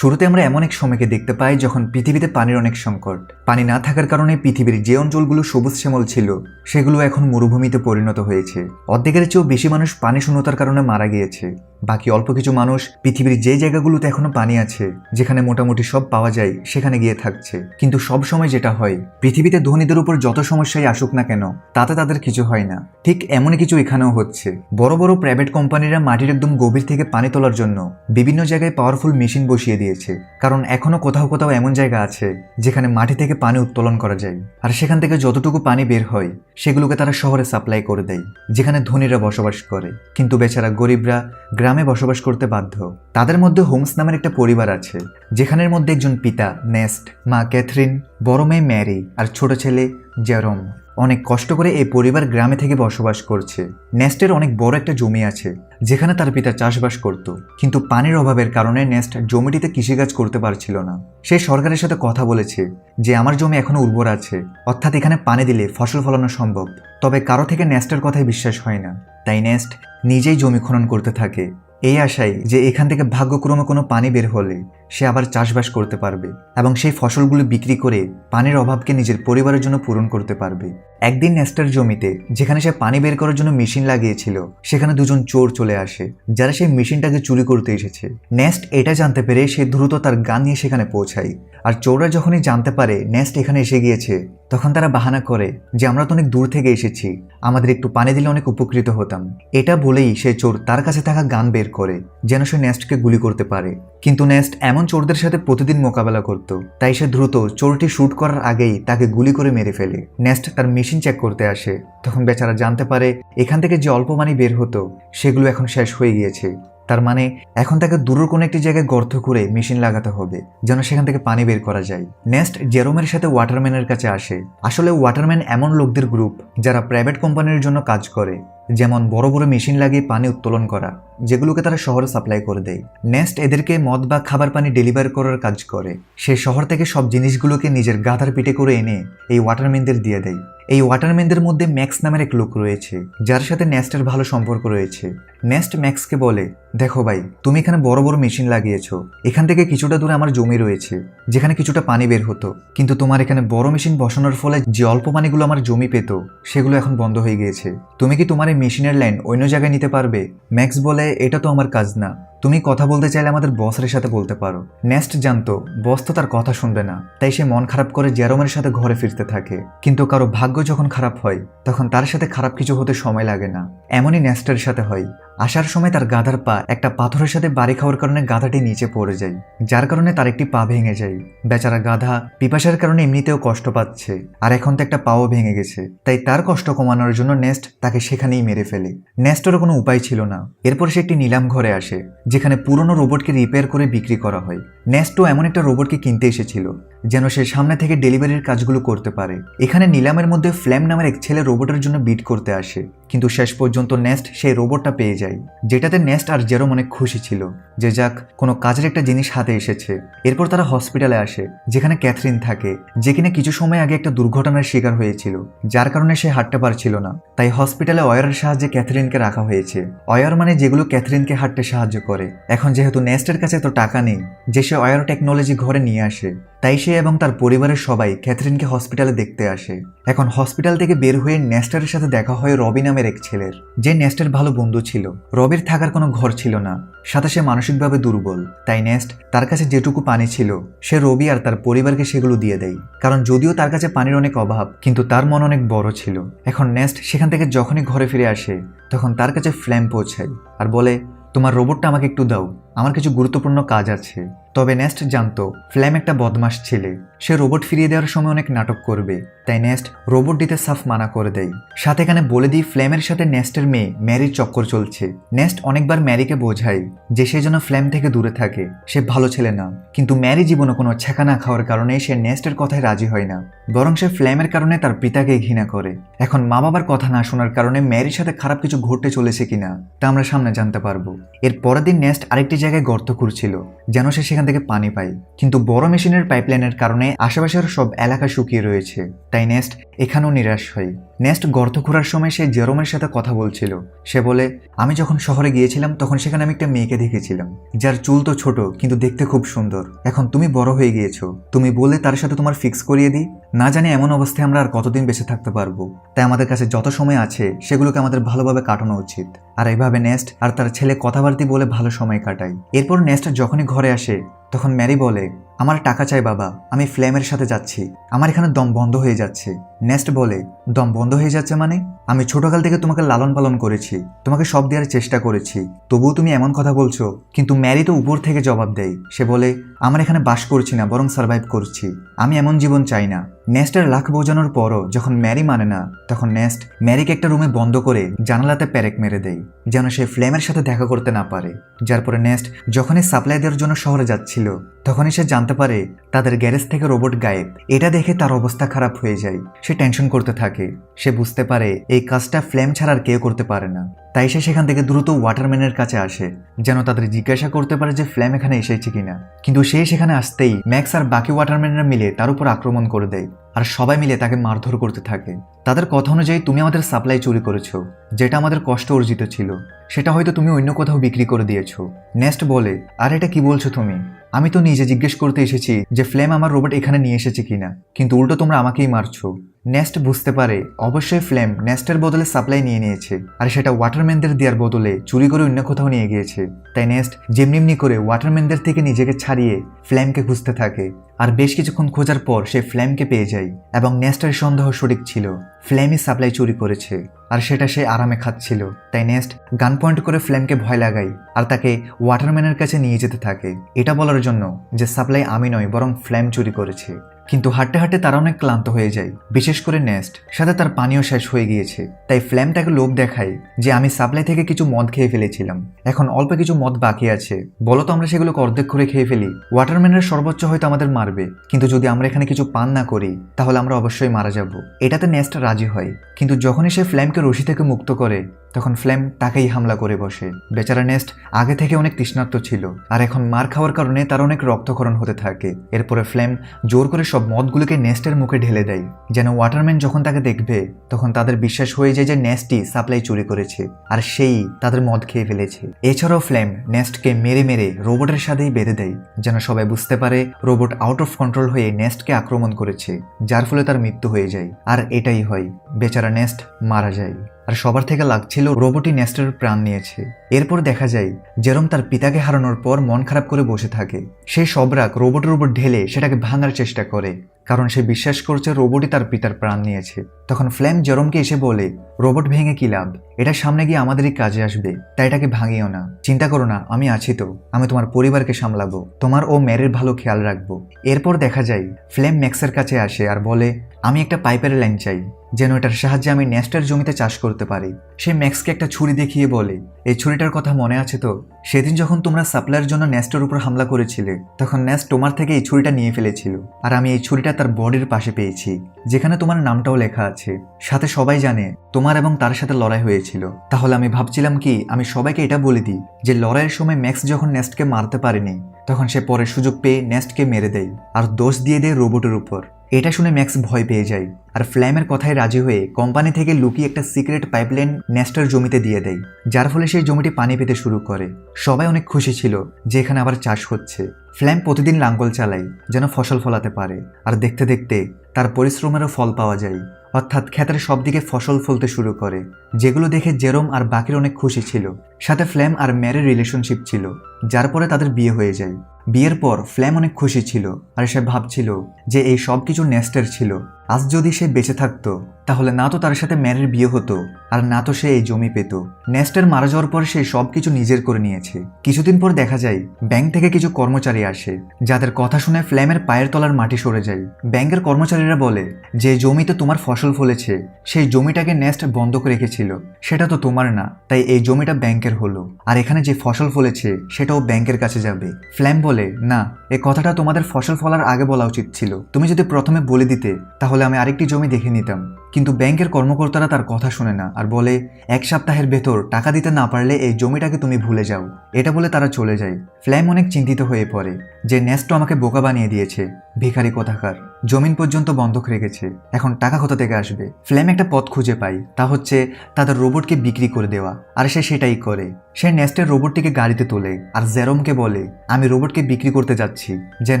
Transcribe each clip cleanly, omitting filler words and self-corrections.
শুরুতে আমরা এমন এক সময়কে দেখতে পাই যখন পৃথিবীতে পানির অনেক সংকট। পানি না থাকার কারণে পৃথিবীর যে অঞ্চলগুলো সবুজ শ্যামল ছিল সেগুলো এখন মরুভূমিতে পরিণত হয়েছে। অর্ধেকের চেয়েও বেশি মানুষ পানি শূন্যতার কারণে মারা গিয়েছে। বাকি অল্প কিছু মানুষ পৃথিবীর যে জায়গাগুলোতে এখনো পানি আছে, যেখানে মোটামুটি সব পাওয়া যায়, সেখানে গিয়ে থাকছে। কিন্তু সব সময় যেটা হয়, পৃথিবীতে ধনীদের উপর যত সমস্যাই আসুক না কেন, তাতে তাদের কিছু হয় না। ঠিক এমনই কিছু এখানেও হচ্ছে। বড় বড় প্রাইভেট কোম্পানিরা মাটির একদম গভীর থেকে পানি তোলার জন্য বিভিন্ন জায়গায় পাওয়ারফুল মেশিন বসিয়ে দিয়েছে, কারণ এখনো কোথাও কোথাও এমন জায়গা আছে যেখানে মাটি থেকে পানি উত্তোলন করা যায়। আর সেখান থেকে যতটুকু পানি বের হয় সেগুলোকে তারা শহরে সাপ্লাই করে দেয়, যেখানে ধনীরা বসবাস করে। কিন্তু বেচারা গরিবরা গ্রামে বসবাস করতে বাধ্য। তাদের মধ্যে হোমস নামের একটা পরিবার আছে, যেখানের মধ্যে একজন পিতা নেস্ট, মা ক্যাথরিন, বড় মেয়ে ম্যারি আর ছোট ছেলে জেরম অনেক কষ্ট করে এই পরিবার গ্রামে থেকে বসবাস করছে। নেস্টের অনেক বড় একটা জমি আছে, যেখানে তার পিতা চাষবাস করত। কিন্তু পানির অভাবের কারণে নেস্ট জমিটিতে কৃষিকাজ করতে পারছিল না। সে সরকারের সাথে কথা বলেছে যে আমার জমি এখনো উর্বর আছে, অর্থাৎ এখানে পানি দিলে ফসল ফলানো সম্ভব। তবে কারো থেকে নেস্টের কথাই বিশ্বাস হয় না। তাই নেস্ট নিজেই জমি খনন করতে থাকে, এই আশায় যে এখান থেকে ভাগ্যক্রমে কোনো পানি বের হলে সে আবার চাষবাস করতে পারবে এবং সেই ফসলগুলো বিক্রি করে পানির অভাবকে নিজের পরিবারের জন্য পূরণ করতে পারবে। একদিন নেস্টের জমিতে, যেখানে সে পানি বের করার জন্য মেশিন লাগিয়েছিল, সেখানে দুজন চোর চলে আসে, যারা সেই মেশিনটাকে চুরি করতে এসেছে। নেস্ট এটা জানতে পেরে সে দ্রুত তার গান নিয়ে সেখানে পৌঁছায়। আর চোররা যখনই জানতে পারে নেস্ট এখানে এসে গিয়েছে, তখন তারা বাহানা করে যে আমরা তো অনেক দূর থেকে এসেছি, আমাদের একটু পানি দিলে অনেক উপকৃত হতাম। এটা বলেই সে চোর তার কাছে থাকা গান বের করে যেন সে নেস্টকে গুলি করতে পারে। কিন্তু নেস্ট এমন চোরদের সাথে প্রতিদিন মোকাবেলা করত, তাই সে দ্রুত চোরটি শুট করার আগেই তাকে গুলি করে মেরে ফেলে। নেস্ট তার মেশিন চেক করতে আসে, তখন বেচারা জানতে পারে এখান থেকে যে অল্প পানি বের হতো সেগুলো এখন শেষ হয়ে গিয়েছে। তার মানে এখন তাকে দূরের কোনো একটি জায়গায় গর্ত করে মেশিন লাগাতে হবে যেন সেখান থেকে পানি বের করা যায়। নেস্ট জেরোমের সাথে ওয়াটারম্যানের কাছে আসে। আসলে ওয়াটারম্যান এমন লোকদের গ্রুপ যারা প্রাইভেট কোম্পানির জন্য কাজ করে, যেমন বড় বড় মেশিন লাগিয়ে পানি উত্তোলন করা, যেগুলোকে তারা শহরে সাপ্লাই করে দেয়। নেস্ট এদেরকে মদ বা খাবার পানি ডেলিভার করার কাজ করে। সে শহর থেকে সব জিনিসগুলোকে নিজের গাধার পিঠে করে এনে এই ওয়াটারম্যানদের দিয়ে দেয়। এই ওয়াটারম্যানদের মধ্যে ম্যাক্স নামের এক লোক রয়েছে, যার সাথে নেস্টের ভালো সম্পর্ক রয়েছে। নেস্ট ম্যাক্সকে বলে, দেখো ভাই, তুমি এখানে বড় বড় মেশিন লাগিয়েছো, এখান থেকে কিছুটা দূরে আমার জমি রয়েছে যেখানে কিছুটা পানি বের হতো, কিন্তু তোমার এখানে বড় মেশিন বসানোর ফলে যে অল্প পানিগুলো আমার জমি পেত সেগুলো এখন বন্ধ হয়ে গিয়েছে। তুমি কি তোমার এই মেশিনের লাইন অন্য জায়গায় নিতে পারবে? ম্যাক্স বলে, এটা তো আমার কাজ না, তুমি কথা বলতে চাইলে আমাদের বসের সাথে বলতে পারো। নেস্ট জানতো বস তো তার কথা শুনবে না, তাই সে মন খারাপ করে জেরোমের সাথে ঘরে ফিরতে থাকে। কিন্তু কারো ভাগ্য যখন খারাপ হয়, তখন তার সাথে খারাপ কিছু হতে সময় লাগে না। এমনই নেস্টের সাথে হয়। আসার সময় তার গাধার পা একটা পাথরের সাথে বাড়ি খাওয়ার কারণে গাধাটি নিচে পড়ে যায়, যার কারণে তার একটি পা ভেঙে যায়। বেচারা গাধা পিপাসার কারণে এমনিতেও কষ্ট পাচ্ছে, আর এখন তো একটা পাও ভেঙে গেছে। তাই তার কষ্ট কমানোর জন্য নেস্ট তাকে সেখানেই মেরে ফেলে। নেস্টেরও কোনো উপায় ছিল না। এরপর সে একটি নিলাম ঘরে আসে, যেখানে পুরনো রোবটকে রিপেয়ার করে বিক্রি করা হয়। নেস্টও এমন একটা রোবটকে কিনতে এসেছিল যেন সে সামনে থেকে ডেলিভারির কাজগুলো করতে পারে। এখানে নিলামের মধ্যে ফ্ল্যাম নামের এক ছেলে রোবটের জন্য বিড করতে আসে, কিন্তু শেষ পর্যন্ত নেস্ট সেই রোবটটা পেয়ে যায়, যেটাতে নেস্ট আর জেরোম অনেক খুশি ছিল যে যাক, কোনো কাজের একটা জিনিস হাতে এসেছে। এরপর তারা হসপিটালে আসে, যেখানে ক্যাথরিন থাকে, যে কিনা কিছু সময় আগে একটা দুর্ঘটনার শিকার হয়েছিল, যার কারণে সে হাঁটতে পারছিল না। তাই হসপিটালে ওয়্যারের সাহায্যে ক্যাথরিনকে রাখা হয়েছে। ওয়্যার মানে যেগুলো ক্যাথরিনকে হাঁটতে সাহায্য করে। এখন যেহেতু নেস্টের কাছে এত টাকা নেই যে সে ওয়্যার টেকনোলজি ঘরে নিয়ে আসে, তাই সে এবং তার পরিবারের সবাই ক্যাথরিনকে হসপিটালে দেখতে আসে। এখন হসপিটাল থেকে বের হয়ে নেস্টের সাথে দেখা হয় রবি নামের এক ছেলের, যে নেস্টের ভালো বন্ধু ছিল। রবির থাকার কোনো ঘর ছিল না, সাথে সে মানসিকভাবে দুর্বল। তাই নেস্ট তার কাছে যেটুকু পানি ছিল সে রবি আর তার পরিবারকে সেগুলো দিয়ে দেয়, কারণ যদিও তার কাছে পানির অনেক অভাব, কিন্তু তার মন অনেক বড় ছিল। এখন নেস্ট সেখান থেকে যখনই ঘরে ফিরে আসে, তখন তার কাছে ফ্ল্যাম পৌঁছায় আর বলে, তোমার রোবটটা আমাকে একটু দাও, আমার কিছু গুরুত্বপূর্ণ কাজ আছে। তবে নেস্ট জানতো ফ্ল্যাম একটা বদমাশ ছেলে, সে রোবট ফিরিয়ে দেওয়ার সময় অনেক নাটক করবে। তাই নেস্ট রোবট দিতে সাফ মানা করে দেয়। সাথে এখানে বলে দিই ফ্ল্যামের সাথে নেস্টের মেয়ে ম্যারির চক্কর চলছে। নেস্ট অনেকবার ম্যারিকে বোঝায় যে সে যেন ফ্ল্যাম থেকে দূরে থাকে, সে ভালো ছেলে না। কিন্তু ম্যারি জীবনে কোনো ছেঁকা না খাওয়ার কারণে সে নেস্টের কথায় রাজি হয় না, বরং সে ফ্ল্যামের কারণে তার পিতাকে ঘৃণা করে। এখন মা বাবার কথা না শোনার কারণে ম্যারির সাথে খারাপ কিছু ঘটতে চলেছে কিনা তা আমরা সামনে জানতে পারবো। এর পরের দিন নেস্ট আরেকটি জায়গায় গর্ত খুঁড়ছিল যেন সে সেখান থেকে পানি পায়, কিন্তু বড় মেশিনের পাইপলাইনের কারণে আশেপাশের সব এলাকা শুকিয়ে রয়েছে। তাই নেস্ট এখানেও নিরাশ হয়। নেস্ট গর্ত খোঁড়ার সময় সে জেরোমের সাথে কথা বলছিল। সে বলে, আমি যখন শহরে গিয়েছিলাম তখন সেখানে আমি একটা মেয়েকে দেখেছিলাম, যার চুল তো ছোট কিন্তু দেখতে খুব সুন্দর। এখন তুমি বড় হয়ে গিয়েছো, তুমি বলে তার সাথে তোমার ফিক্স করিয়ে দিই। না জানি এমন অবস্থায় আমরা আর কতদিন বেঁচে থাকতে পারবো, তাই আমাদের কাছে যত সময় আছে সেগুলোকে আমাদের ভালোভাবে কাটানো উচিত। আর এইভাবে নেস্ট আর তার ছেলে কথাবার্তি বলে ভালো সময় কাটায়। এরপর নেস্ট যখনই ঘরে আসে তখন ম্যারি বলে, আমার টাকা চাই বাবা, আমি ফ্লেমের সাথে যাচ্ছি, আমার এখানে দম বন্ধ হয়ে যাচ্ছে। নেস্ট বলে, দম বন্ধ হয়ে যাচ্ছে মানে? আমি ছোটকাল থেকে তোমাকে লালন পালন করেছি, তোমাকে সব দেওয়ার চেষ্টা করেছি, তবুও তুমি এমন কথা বলছো? কিন্তু ম্যারি তো উপর থেকে জবাব দেয়। সে বলে, আমার এখানে বাস করছি না, বরং সার্ভাইভ করছি, আমি এমন জীবন চাই না। নেস্টের লাখ বোঝানোর পরও যখন ম্যারি মানে না, তখন নেস্ট ম্যারিকে একটা রুমে বন্ধ করে জানালাতে প্যারেক মেরে দেয়, যেন সে ফ্লেমের সাথে দেখা করতে না পারে। যার পরে নেস্ট যখনই সাপ্লাই দেওয়ার জন্য শহরে যাচ্ছিল তখনই সে জানতে পারে তাদের গ্যারেজ থেকে রোবট গায়েব। এটা দেখে তার অবস্থা খারাপ হয়ে যায়, সে টেনশন করতে থাকে। সে বুঝতে পারে এই কাজটা ফ্লেম ছাড়া আর কেউ করতে পারে না, তাই সে সেখান থেকে দ্রুত ওয়াটারম্যানের কাছে আসে, যেন তাদের জিজ্ঞাসা করতে পারে যে ফ্লেম এখানে এসেছে কিনা। কিন্তু সে সেখানে আসতেই ম্যাক্স আর বাকি ওয়াটারম্যানরা মিলে তার উপর আক্রমণ করে দেয়, আর সবাই মিলে তাকে মারধর করতে থাকে। তাদের কথা অনুযায়ী তুমি আমাদের সাপ্লাই চুরি করেছো, যেটা আমাদের কষ্ট অর্জিত ছিল, সেটা হয়তো তুমি অন্য কোথাও বিক্রি করে দিয়েছো। নেস্ট বলে, আর এটা কি বলছো তুমি? আমি তো নিজে জিজ্ঞেস করতে এসেছি যে ফ্লেম আমার রোবট এখানে নিয়ে এসেছে কিনা, কিন্তু উল্টো তোমরা আমাকেই মারছো। নেস্ট বুঝতে পারে অবশ্যই ফ্লেম নেস্টের বদলে সাপ্লাই নিয়ে নিয়েছে, আর সেটা ওয়াটারম্যানদের দেওয়ার বদলে চুরি করে অন্য কোথাও নিয়ে গিয়েছে। তাই নেস্ট যেমনি করে ওয়াটারম্যানদের থেকে নিজেকে ছাড়িয়ে ফ্লেমকে খুঁজতে থাকে। আর বেশ কিছুক্ষণ খোঁজার পর সে ফ্লেমকে পেয়ে যায়, এবং নেস্টের সন্দেহ সঠিক ছিল, ফ্লেমই সাপ্লাই চুরি করেছে, আর সেটা সে আরামে খাচ্ছিল। তাই নেস্ট গান পয়েন্ট করে ফ্লেমকে ভয় লাগায় আর তাকে ওয়াটারম্যানের কাছে নিয়ে যেতে থাকে, এটা বলার জন্য যে সাপ্লাই আমি নয় বরং ফ্লেম চুরি করেছে। কিন্তু হাঁটতে হাঁটতে তারা অনেক ক্লান্ত হয়ে যায়, বিশেষ করে নেস্ট, সাথে তার পানীয় শেষ হয়ে গিয়েছে। তাই ফ্লেম তাকে লোভ দেখায় যে আমি সাপ্লাই থেকে কিছু মদ খেয়ে ফেলেছিলাম, এখন অল্প কিছু মদ বাকি আছে, বলো তো আমরা সেগুলোকে অর্ধেক করে খেয়ে ফেলি, ওয়াটারম্যানের সর্বোচ্চ হয়তো আমাদের মারবে, কিন্তু যদি আমরা এখানে কিছু পান না করি তাহলে আমরা অবশ্যই মারা যাব। এটাতে নেস্ট রাজি হয়, কিন্তু যখনই সে ফ্লেমকে রশি থেকে মুক্ত করে তখন ফ্লেম তাকেই হামলা করে বসে। বেচারা নেস্ট আগে থেকে অনেক তৃষ্ণার্ত ছিল, আর এখন মার খাওয়ার কারণে তার অনেক রক্তক্ষরণ হতে থাকে। এরপরে ফ্লেম জোর করে সব মদগুলোকে নেস্টের মুখে ঢেলে দেয়, যেন ওয়াটারম্যান যখন তাকে দেখবে তখন তাদের বিশ্বাস হয়ে যায় যে নেস্টই সাপ্লাই চুরি করেছে, আর সেই তাদের মদ খেয়ে ফেলেছে। এছাড়াও ফ্লেম নেস্টকে মেরে মেরে রোবটের সাথেই বেঁধে দেয়, যেন সবাই বুঝতে পারে রোবট আউট অফ কন্ট্রোল হয়ে নেস্টকে আক্রমণ করেছে, যার ফলে তার মৃত্যু হয়ে যায়। আর এটাই হয়, বেচারা নেস্ট মারা যায়। আর সবার থেকে লাগছিল রোবটই নেস্টের প্রাণ নিয়েছে। এরপর দেখা যায় জেরোম তার পিতাকে হারানোর পর মন খারাপ করে বসে থাকে। সে সব রাগ রোবটের উপর ঢেলে সেটাকে ভাঙার চেষ্টা করে, কারণ সে বিশ্বাস করছে রোবটই তার পিতার প্রাণ নিয়েছে। তখন ফ্লেম জেরোমকে এসে বলে, রোবট ভেঙে কি লাভ, এটা সামনে গিয়ে আমাদেরই কাজে আসবে, তাই এটাকে ভাঙিও না, চিন্তা করো না, আমি আছি তো, আমি তোমার পরিবারকে সামলাবো, তোমার ও ম্যারির ভালো খেয়াল রাখবো। এরপর দেখা যায় ফ্লেম ম্যাক্সের কাছে আসে আর বলে, আমি একটা পাইপের লাইন চাই, যেন এটার সাহায্যে আমি নেস্টের জমিতে চাষ করতে পারি। সে ম্যাক্সকে একটা ছুরি দেখিয়ে বলে, এই ছুরিটার কথা মনে আছে তো, সেদিন যখন তোমরা সাপ্লাইয়ের জন্য নেস্টের উপর হামলা করেছিলে তখন নেস্ট তোমার থেকে এই ছুরিটা নিয়ে ফেলেছিল, আর আমি এই ছুরিটা তার বডির পাশে পেয়েছি, যেখানে তোমার নামটাও লেখা আছে, সাথে সবাই জানে তোমার এবং তার সাথে লড়াই হয়েছিল। তাহলে আমি ভাবছিলাম কি আমি সবাইকে এটা বলে দিই যে লড়াইয়ের সময় ম্যাক্স যখন নেস্টকে মারতে পারেনি তখন সে পরে সুযোগ পেয়ে নেস্টকে মেরে দেয় আর দোষ দিয়ে দেয় রোবটের উপর। এটা শুনে ম্যাক্স ভয় পেয়ে যায় আর ফ্লেমের কথায় রাজি হয়ে কোম্পানি থেকে লুকিয়ে একটা সিক্রেট পাইপলাইন নেস্টের জমিতে দিয়ে দেয়, যার ফলে সেই জমিটি পানি পেতে শুরু করে। সবাই অনেক খুশি ছিল যে এখানে আবার চাষ হচ্ছে। ফ্লেম প্রতিদিন লাঙ্গল চালায় যেন ফসল ফলাতে পারে, আর দেখতে দেখতে তার পরিশ্রমেরও ফল পাওয়া যায়, অর্থাৎ ক্ষেতের সব দিকে ফসল ফলতে শুরু করে, যেগুলো দেখে জেরোম আর বাকির অনেক খুশি ছিল। সাথে ফ্লেম আর ম্যারির রিলেশনশিপ ছিল, যার পরে তাদের বিয়ে হয়ে যায়। বিয়ের পর ফ্লেম অনেক খুশি ছিল আর সে ভাবছিল যে এই সব কিছু নেস্টের ছিল। আজ যদি সে বেঁচে থাকতো তাহলে না তো তার সাথে ম্যারির বিয়ে হতো আর না তো সে এই জমি পেত। নেস্টের মারা যাওয়ার পর সে সব কিছু নিজের করে নিয়েছে। কিছুদিন পর দেখা যায় ব্যাংক থেকে কিছু কর্মচারী আসে, যাদের কথা শুনে ফ্লেমের পায়ের তলার মাটি সরে যায়। ব্যাংকের কর্মচারীরা বলে যে জমিতে তোমার ফসল ফলেছে সেই জমিটাকে নেস্ট বন্ধক রেখেছিল, সেটা তো তোমার না, তাই এই জমিটা ব্যাংকের হলো, আর এখানে যে ফসল ফলেছে সেটাও ব্যাংকের কাছে যাবে। ফ্লেম বলে, না, এই কথাটা তোমাদের ফসল ফলার আগে বলা উচিত ছিল, তুমি যদি প্রথমে বলে দিতে তাহলে আমি আরেকটি জমি দেখে নিতাম। কিন্তু ব্যাংকের কর্মকর্তারা তার কথা শুনে না আর বলে, এক সপ্তাহের ভেতর টাকা দিতে না পারলে এই জমিটাকে তুমি ভুলে যাও। এটা বলে তারা চলে যায়। ফ্লেম অনেক চিন্তিত হয়ে পড়ে যে নেস্ট আমাকে বোকা বানিয়ে দিয়েছে, ভিখারি কোথাকার। জমিন পর্যন্ত বন্ধক রেখেছে। এখন টাকা কোথা থেকে আসবে? ফ্লেম একটা পথ খুঁজে পায়, তা হচ্ছে তাদের রোবটকে বিক্রি করে দেওয়া। আর সে সেটাই করে। সে নেস্টের রোবটটিকে গাড়িতে তোলে আর জেরমকে বলে, আমি রোবটকে বিক্রি করতে যাচ্ছি, যেন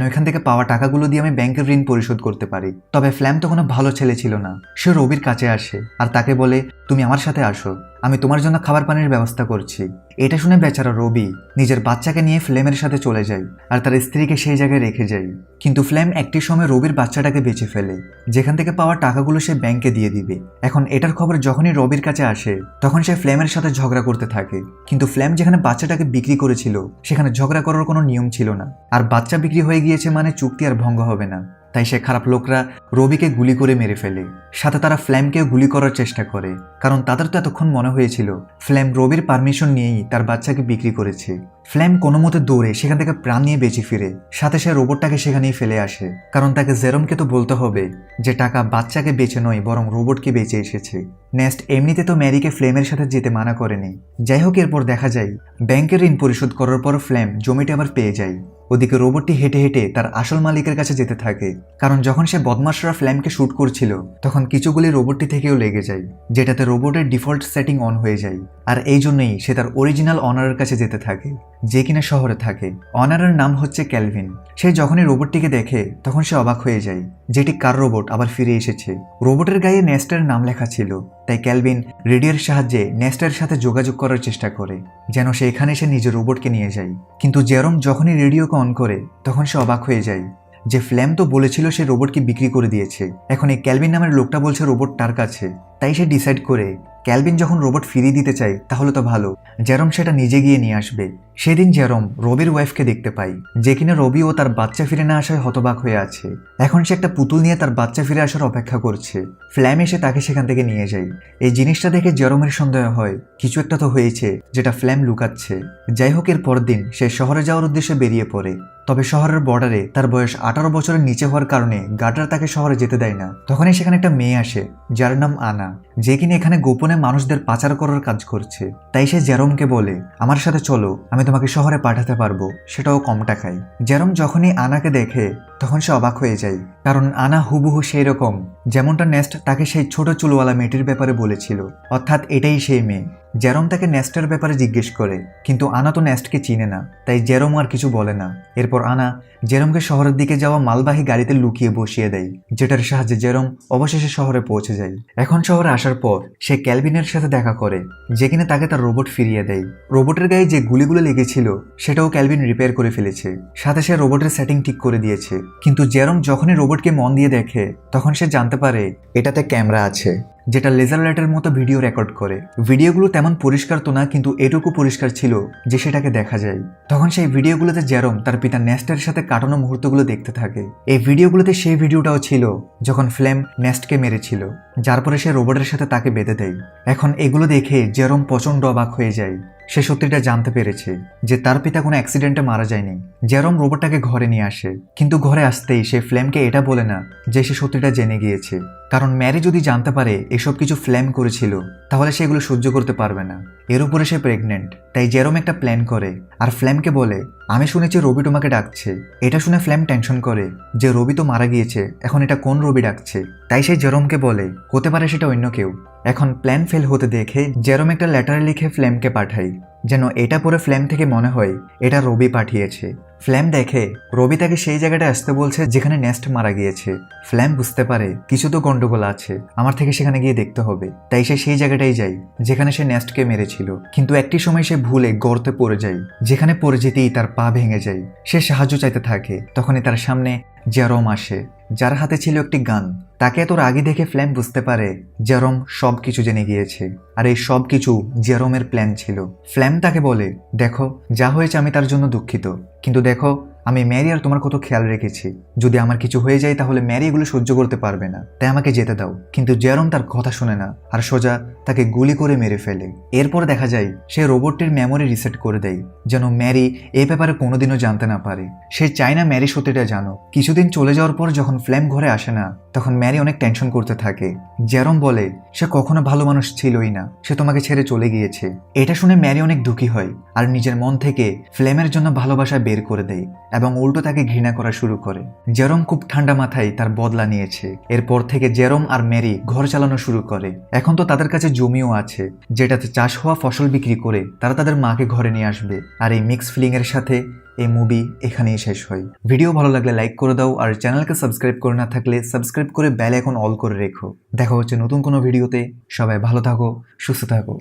এখান থেকে পাওয়া টাকাগুলো দিয়ে আমি ব্যাংকের ঋণ পরিশোধ করতে পারি। তবে ফ্ল্যাম তো কোনো ভালো ছেলে ছিল না। সে রবির কাছে আসে আর তাকে বলে, তুমি আমার সাথে আসো, আমি তোমার জন্য খাবার পানির ব্যবস্থা করছি। এটা শুনে বেচারা রবি নিজের বাচ্চাকে নিয়ে ফ্লেমের সাথে চলে যায় আর তার স্ত্রীকে সেই জায়গায় রেখে যায়। কিন্তু ফ্লেম একটি সময় রবির বাচ্চাটাকে বেঁচে ফেলে, যেখান থেকে পাওয়া টাকাগুলো সে ব্যাংকে দিয়ে দিবে। এখন এটার খবর যখনই রবির কাছে আসে তখন সে ফ্লেমের সাথে ঝগড়া করতে থাকে। কিন্তু ফ্লেম যেখানে বাচ্চাটাকে বিক্রি করেছিল সেখানে ঝগড়া করার কোনো নিয়ম ছিল না, আর বাচ্চা বিক্রি হয়ে গিয়েছে মানে চুক্তি আর ভঙ্গ হবে না। তাই সে খারাপ লোকরা রবিকে গুলি করে মেরে ফেলে। সাথে তারা ফ্ল্যামকেও গুলি করার চেষ্টা করে, কারণ তাদের তো এতক্ষণ মনে হয়েছিল ফ্ল্যাম রবির পারমিশন নিয়েই তার বাচ্চাকে বিক্রি করেছে। ফ্ল্যাম কোনো মতে দৌড়ে সেখান থেকে প্রাণ নিয়ে বেঁচে ফিরে। সাথে সে রোবটটাকে সেখানেই ফেলে আসে, কারণ তাকে জেরমকে তো বলতে হবে যে টাকা বাচ্চাকে বেঁচে নয় বরং রোবটকে বেঁচে এসেছে। নেক্সট এমনিতে তো ম্যারিকে ফ্লেমের সাথে যেতে মানা করেনি। যাই হোক, এরপর দেখা যায় ব্যাংকের ঋণ পরিশোধ করার পর ফ্ল্যাম জমিটা আবার পেয়ে যায়। ওদিকে রোবটটি হেঁটে হেঁটে তার আসল মালিকের কাছে যেতে থাকে, কারণ যখন সে বদমাশরা ফ্ল্যামকে শুট করছিল তখন কিছু গুলি রোবটটি থেকেও লেগে যায়, যেটাতে রোবটের ডিফল্ট সেটিং অন হয়ে যায়। আর এই জন্যই সে তার অরিজিনাল অনারের কাছে যেতে থাকে, যে কিনা শহরে থাকে। অনারের নাম হচ্ছে ক্যালভিন। সে যখনই রোবটটিকে দেখে তখন সে অবাক হয়ে যায়, যেটি কার রোবট আবার ফিরে এসেছে। রোবটের গায়ে নেস্টের নাম লেখা ছিল, তাই ক্যালভিন রেডিওর সাহায্যে নেস্টের সাথে যোগাযোগ করার চেষ্টা করে, যেন সে এখানে এসে নিজের রোবটকে নিয়ে যায়। কিন্তু জেরম যখনই রেডিওকে অন করে তখন সে অবাক হয়ে যায় যে ফ্ল্যাম তো বলেছিল সে রোবটকে বিক্রি করে দিয়েছে। এখন এই ক্যালভিন নামের লোকটা বলছে রোবট তার কাছে। তাই সে ডিসাইড করে ক্যালভিন যখন রোবট ফিরিয়ে দিতে চায় তাহলে তো ভালো, জেরম সেটা নিজে গিয়ে নিয়ে আসবে। সেদিন জেরম রবির ওয়াইফকে দেখতে পায়, যে কিনা রবি ও তার বাচ্চা ফিরে না আসায় হতবাক হয়ে আছে। এখন সে একটা পুতুল নিয়ে তার বাচ্চা ফিরে আসার অপেক্ষা করছে। ফ্ল্যাম এসে তাকে সেখান থেকে নিয়ে যায়। এই জিনিসটা দেখে জেরমের সন্দেহ হয় কিছু একটা তো হয়েছে, যেটা ফ্ল্যাম লুকাচ্ছে। যাই হোক, এর পরদিন সে শহরে যাওয়ার উদ্দেশ্যে বেরিয়ে পড়ে। তবে শহরের বর্ডারে তার বয়স 18 বছরের নিচে হওয়ার কারণে গার্ডরা তাকে শহরে যেতে দেয় না। তখনই সেখানে একটা মেয়ে আসে যার নাম আনা, যে কিনা এখানে গোপনে মানুষদের পাচার করার কাজ করছে। তাই সে জেরমকে বলে, আমার সাথে চলো, আমি তোমাকে শহরে পাঠাতে পারবো, সেটাও কম টাকায়। জেরম যখনই আনাকে দেখে তখন সে অবাক হয়ে যায়, কারণ আনা হুবহু সেই রকম যেমনটা নেস্ট তাকে সেই ছোট চুলওয়ালা মেয়েটির ব্যাপারে বলেছিল, অর্থাৎ এটাই সেই মেয়ে। জেরম তাকে নেস্টের ব্যাপারে জিজ্ঞেস করে, কিন্তু আনা তো নেস্টকে চিনে না, তাই জেরম আর কিছু বলে না। এরপর আনা জেরমকে শহরের দিকে যাওয়া মালবাহী গাড়িতে লুকিয়ে বসিয়ে দেয়, যেটার সাহায্যে জেরম অবশেষে শহরে পৌঁছে যায়। এখন শহরে আসার পর সে ক্যালভিনের সাথে দেখা করে, যে কিনা তাকে তার রোবট ফিরিয়ে দেয়। রোবটের গায়ে যে গুলিগুলো লেগেছিল সেটাও ক্যালভিন রিপেয়ার করে ফেলেছে, সাথে সে রোবটের সেটিং ঠিক করে দিয়েছে। কিন্তু জেরম যখনই রোবটকে মন দিয়ে দেখে তখন সে জানতে পারে এটাতে ক্যামেরা আছে, যেটা লেজার লাইটের মতো ভিডিও রেকর্ড করে। ভিডিওগুলো তেমন পরিষ্কার তো না, কিন্তু এটুকু পরিষ্কার ছিল যে সেটাকে দেখা যায়। তখন সেই ভিডিওগুলোতে জেরম তার পিতা নেস্টের সাথে কাটানো মুহূর্তগুলো দেখতে থাকে। এই ভিডিওগুলোতে সেই ভিডিওটাও ছিল যখন ফ্লেম নেস্টকে মেরেছিল, যার পরে সে রোবটের সাথে তাকে বেঁধে দেয়। এখন এগুলো দেখে জেরম প্রচন্ড অবাক হয়ে যায়। সে সত্যিটা জানতে পেরেছে যে তার পিতা কোনো অ্যাক্সিডেন্টে মারা যায়নি। জেরম রোবটটাকে ঘরে নিয়ে আসে, কিন্তু ঘরে আসতেই সে ফ্লেমকে এটা বলে না যে সে সত্যিটা জেনে গিয়েছে, কারণ ম্যারি যদি জানতে পারে এসব কিছু ফ্লেম করেছিল তাহলে সে এগুলো সহ্য করতে পারবে না। এর উপরে সে প্রেগনেন্ট। তাই জেরম একটা প্ল্যান করে আর ফ্লেমকে বলে, আমি শুনেছি রবি তোমাকে ডাকছে। এটা শুনে ফ্লেম টেনশন করে যে রবি তো মারা গিয়েছে, এখন এটা কোন রবি ডাকছে। তাই সে জেরমকে বলে হতে পারে সেটা অন্য কেউ। এখন প্ল্যান ফেল হতে দেখে জেরম একটা লেটার লিখে ফ্লেমকে পাঠায়, যেন এটা পরে ফ্লেম থেকে মনে হয় এটা রবি পাঠিয়েছে। ফ্লেম দেখে রবি তাকে সেই জায়গাটা আসতে বলছে যেখানে নেস্ট মারা গিয়েছে। ফ্লেম বুঝতে পারে কিছু তো গন্ডগোল আছে, আমার থেকে সেখানে গিয়ে দেখতে হবে। তাই সে সেই জায়গাটাই যায় যেখানে সে নেস্টকে মেরেছিল। কিন্তু একটি সময় সে ভুলে গর্তে পড়ে যায়, যেখানে পড়ে যেতেই তার পা ভেঙে যায়। সে সাহায্য চাইতে থাকে, তখনই তার সামনে জেরম আসে, যার হাতে ছিল একটি গান। তাকে এত আগে দেখে ফ্লেম বুঝতে পারে জেরম সব কিছু জেনে গিয়েছে, আর এই সব কিছু জেরমের প্ল্যান ছিল। ফ্লেম তাকে বলে, দেখো যা হয়েছে আমি তার জন্য দুঃখিত, কিন্তু দেখো আমি ম্যারি আর তোমার কত খেয়াল রেখেছি। যদি আমার কিছু হয়ে যায় তাহলে ম্যারি এগুলো সহ্য করতে পারবে না, তাই আমাকে যেতে দাও। কিন্তু জেরম তার কথা শুনে না আর সোজা তাকে গুলি করে মেরে ফেলে। এরপর দেখা যায় সে রোবটটির মেমোরি রিসেট করে দেয়, যেন ম্যারি এ ব্যাপারে কোনোদিনও জানতে না পারে। সে চায় না ম্যারি সত্যিটা জানো। কিছুদিন চলে যাওয়ার পর যখন ফ্লেম ঘরে আসে না তখন ম্যারি অনেক টেনশন করতে থাকে। জেরম বলে সে কখনো ভালো মানুষ ছিলই না, সে তোমাকে ছেড়ে চলে গিয়েছে। এটা শুনে ম্যারি অনেক দুঃখী হয় আর নিজের মন থেকে ফ্লেমের জন্য ভালোবাসা বের করে দেয়। এবং উল্টো তাকে ঘৃণা করা শুরু করে। জেরম খুব ঠান্ডা মাথায় তার বদলা নিয়েছে। এরপর থেকে জেরম আর মেরি ঘর চালানো শুরু করে। এখন তো তাদের কাছে জমিও আছে, যেটাতে চাষ হওয়া ফসল বিক্রি করে তারা তাদের মাকে ঘরে নিয়ে আসবে। আর এই মিক্স ফিলিং এর সাথে এই মুভি এখানেই শেষ হয়। ভিডিও ভালো লাগলে লাইক করে দাও, আর চ্যানেলকে সাবস্ক্রাইব করে না থাকলে সাবস্ক্রাইব করে বেল আইকন অল করে রেখো। দেখা হচ্ছে নতুন কোনো ভিডিওতে। সবাই ভালো থাকো, সুস্থ থাকো।